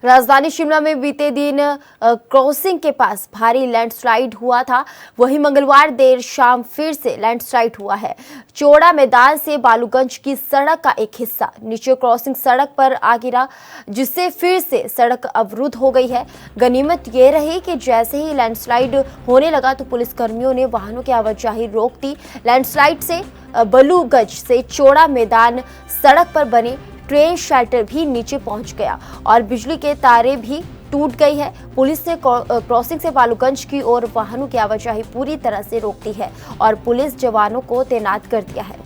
राजधानी शिमला में बीते दिन क्रॉसिंग के पास भारी लैंडस्लाइड हुआ था। वहीं मंगलवार देर शाम फिर से लैंडस्लाइड हुआ है। चौड़ा मैदान से बालूगंज की सड़क का एक हिस्सा नीचे क्रॉसिंग सड़क पर आ गिरा, जिससे फिर से सड़क अवरुद्ध हो गई है। गनीमत ये रही कि जैसे ही लैंडस्लाइड होने लगा तो पुलिस कर्मियों ने वाहनों की आवाजाही रोक दी। लैंडस्लाइड से बालूगंज से चौड़ा मैदान सड़क पर बने ट्रेन शेल्टर भी नीचे पहुंच गया और बिजली के तारे भी टूट गई है। पुलिस ने क्रॉसिंग से बालूगंज की ओर वाहनों की आवाजाही पूरी तरह से रोक दी है और पुलिस जवानों को तैनात कर दिया है।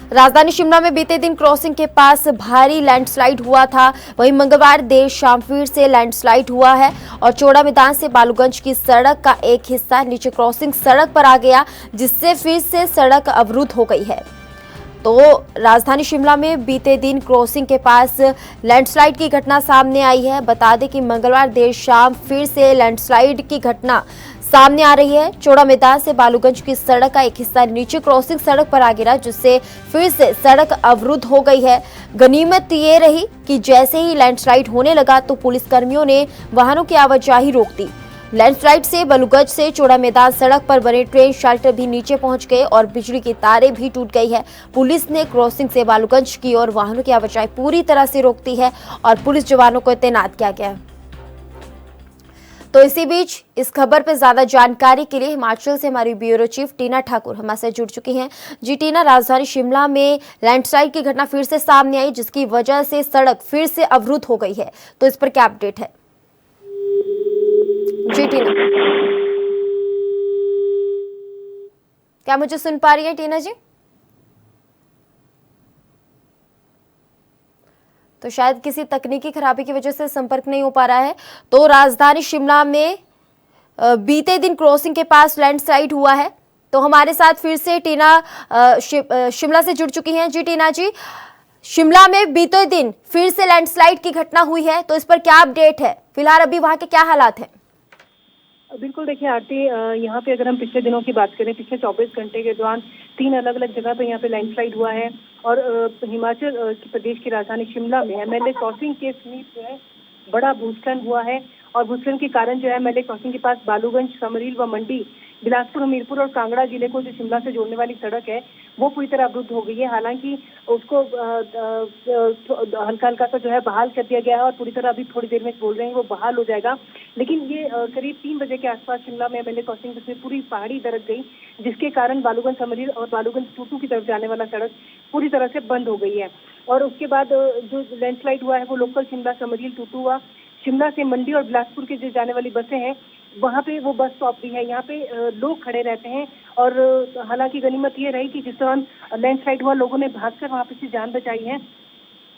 राजधानी शिमला में बीते दिन क्रॉसिंग के पास भारी लैंडस्लाइड हुआ था। वहीं मंगलवार देर शाम फिर से लैंडस्लाइड हुआ है और चौड़ा मैदान से बालूगंज की सड़क का एक हिस्सा नीचे क्रॉसिंग सड़क पर आ गया, जिससे फिर से सड़क अवरुद्ध हो गई है। तो राजधानी शिमला में बीते दिन क्रॉसिंग के पास लैंडस्लाइड की घटना सामने आई है। बता दें कि मंगलवार देर शाम फिर से लैंडस्लाइड की घटना सामने आ रही है। चौड़ा मैदान से बालूगंज की सड़क का एक हिस्सा नीचे क्रॉसिंग सड़क पर आ गिरा, जिससे फिर से सड़क अवरुद्ध हो गई है। गनीमत ये रही कि जैसे ही लैंडस्लाइड होने लगा तो पुलिस कर्मियों ने वाहनों की आवाजाही रोक दी। लैंडस्लाइड से बालूगंज से चौड़ा मैदान सड़क पर बने ट्रेन शेल्टर भी नीचे पहुंच गए और बिजली की तारें भी टूट गई है। पुलिस ने क्रॉसिंग से बालूगंज की ओर वाहनों की आवाजाही पूरी तरह से रोक दी है और पुलिस जवानों को तैनात किया गया है। तो इसी बीच इस खबर पर ज्यादा जानकारी के लिए हिमाचल से हमारी ब्यूरो चीफ टीना ठाकुर हमारे साथ जुड़ चुकी हैं। जी टीना, राजधानी शिमला में लैंडस्लाइड की घटना फिर से सामने आई, जिसकी वजह से सड़क फिर से अवरुद्ध हो गई है, तो इस पर क्या अपडेट है? जी टीना, क्या मुझे सुन पा रही है टीना जी? तो शायद किसी तकनीकी खराबी की वजह से संपर्क नहीं हो पा रहा है। तो राजधानी शिमला में बीते दिन क्रॉसिंग के पास लैंडस्लाइड हुआ है। तो हमारे साथ फिर से टीना शिमला से जुड़ चुकी हैं। जी टीना जी, शिमला में बीते दिन फिर से लैंडस्लाइड की घटना हुई है, तो इस पर क्या अपडेट है? फिलहाल अभी वहां के क्या हालात हैं? बिल्कुल, देखिए आरती, यहाँ पे अगर हम पिछले दिनों की बात करें, पिछले 24 घंटे के दौरान 3 अलग अलग जगह पे यहाँ पे लैंडस्लाइड हुआ है और हिमाचल प्रदेश की राजधानी शिमला में एमएलए क्रॉसिंग के समीप जो है बड़ा भूस्खलन हुआ है और भूस्खलन के कारण जो है एमएलए क्रॉसिंग के पास बालूगंज, समरील व मंडी, बिलासपुर, हमीरपुर और कांगड़ा जिले को जो शिमला से जोड़ने वाली सड़क है वो पूरी तरह अवरुद्ध हो गई है। हालांकि उसको हल्का हल्का सा जो है बहाल कर दिया गया है और पूरी तरह अभी थोड़ी देर में बोल रहे हैं वो बहाल हो जाएगा। लेकिन ये करीब 3 बजे के आसपास शिमला में एमएलए क्रॉसिंग में पूरी पहाड़ी दरक गई, जिसके कारण बालूगंज, समरील और बालूगंज टूटू की तरफ जाने वाला सड़क पूरी तरह से बंद हो गई है। और उसके बाद जो लैंडस्लाइड हुआ है वो लोकल शिमला, समरील, टूटू हुआ, शिमला से मंडी और बिलासपुर के जो जाने वाली बसें हैं वहाँ पे वो बस स्टॉप भी है। यहाँ पे लोग खड़े रहते हैं और हालांकि गनीमत ये रही कि जिस दौरान लैंडस्लाइड हुआ लोगों ने भागकर वहाँ पे से जान बचाई है।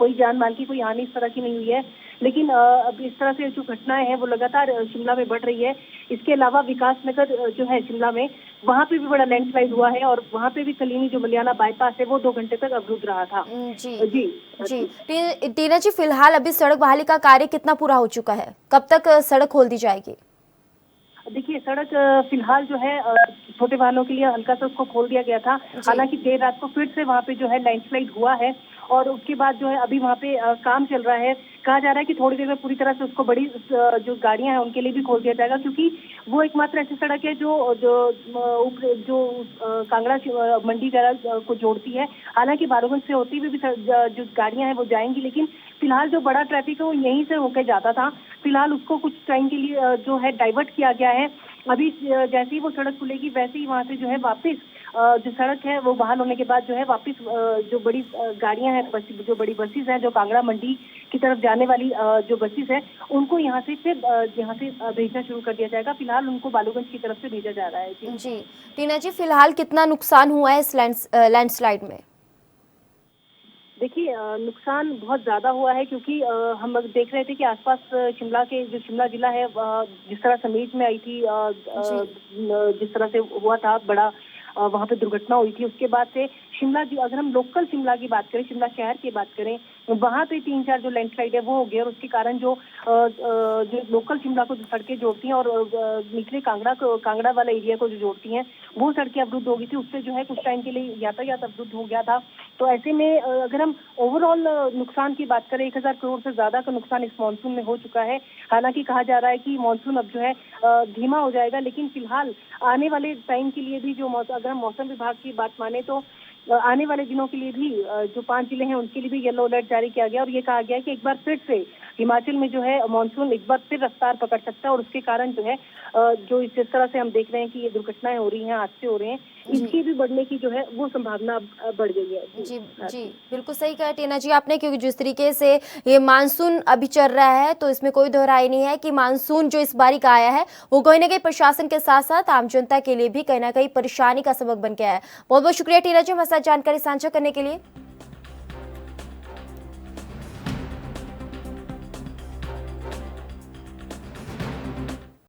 कोई जान माल की कोई हानि इस तरह की नहीं हुई है। लेकिन अब इस तरह से जो घटनाएं हैं वो लगातार शिमला में बढ़ रही है। इसके अलावा विकास नगर जो है शिमला में, वहाँ पे भी बड़ा लैंडस्लाइड हुआ है और वहाँ पे भी कलीनी जो मलियाना बाईपास है वो 2 घंटे तक अवरुद्ध रहा था। जी जी जी टीना जी, फिलहाल अभी सड़क बहाली का कार्य कितना पूरा हो चुका है? कब तक सड़क खोल दी जाएगी? देखिए, सड़क फिलहाल जो है छोटे वाहनों के लिए हल्का सा उसको खोल दिया गया था। हालांकि देर रात को फिर से वहाँ पे जो है लैंडस्लाइड हुआ है और उसके बाद जो है अभी वहाँ पे काम चल रहा है। कहा जा रहा है कि थोड़ी देर में पूरी तरह से उसको बड़ी जो गाड़ियां हैं उनके लिए भी खोल दिया जाएगा, क्योंकि वो एकमात्र ऐसी सड़क है जो जो जो कांगड़ा मंडी वगैरह को जोड़ती है। हालांकि बालूगंज से होती हुई भी जो गाड़ियां हैं वो जाएंगी, लेकिन फिलहाल जो बड़ा ट्रैफिक है वो यहीं से होकर जाता था। फिलहाल उसको कुछ टाइम के लिए जो है डाइवर्ट किया गया है। अभी जैसे ही वो सड़क खुलेगी वैसे ही वहाँ से जो है वापस जो सड़क है वो बहाल होने के बाद जो है वापस जो बड़ी गाड़ियां हैं, जो बड़ी बसेस हैं, जो कांगड़ा मंडी की तरफ जाने वाली जो बसेस हैं, उनको यहाँ से फिर यहाँ से भेजना शुरू कर दिया जाएगा। फिलहाल उनको बालूगंज की तरफ से भेजा जा रहा है। जी टीना जी, फिलहाल कितना नुकसान हुआ है इस लैंडस्लाइड में? देखिए, नुकसान बहुत ज्यादा हुआ है, क्योंकि हम देख रहे थे कि आसपास शिमला के जो शिमला जिला है जिस तरह समेत में आई थी, जिस तरह से हुआ था बड़ा वहाँ पे दुर्घटना हुई थी, उसके बाद से शिमला, अगर हम लोकल शिमला की बात करें, शिमला शहर की बात करें, वहां पे 3-4 जो लैंडस्लाइड है वो हो गया और उसके कारण जो लोकल शिमला को जो सड़कें जोड़ती हैं और निचले कांगड़ा वाला एरिया को जो जोड़ती हैं वो सड़कें अवरुद्ध हो गई थी। उससे जो है कुछ टाइम के लिए यातायात अवरुद्ध हो गया था। तो ऐसे में अगर हम ओवरऑल नुकसान की बात करें 1000 करोड़ से ज्यादा का नुकसान इस मानसून में हो चुका है। हालांकि कहा जा रहा है कि मानसून अब जो है धीमा हो जाएगा, लेकिन फिलहाल आने वाले टाइम के लिए भी जो अगर हम मौसम विभाग की बात माने तो आने वाले दिनों के लिए भी जो 5 जिले हैं उनके लिए भी येलो अलर्ट जारी किया गया और ये कहा गया है कि एक बार फिर से हिमाचल में जो है मानसून एक बार फिर रफ्तार पकड़ सकता है और उसके कारण जो है जो जिस तरह से हम देख रहे हैं कि ये दुर्घटनाएं हो रही हैं, हादसे हो रहे हैं, इसकी भी बढ़ने की जो है वो संभावना अब बढ़ गई है। जी जी, बिल्कुल सही कहा टीना जी आपने, क्योंकि जिस तरीके से ये मानसून अभी चल रहा है तो इसमें कोई दोहराई नहीं है कि मानसून जो इस बारी का आया है वो कहीं ना कहीं प्रशासन के साथ साथ आम जनता के लिए भी कहीं ना कहीं परेशानी का सबब बन गया है। बहुत बहुत शुक्रिया टीना जी हमारे साथ जानकारी साझा करने के लिए।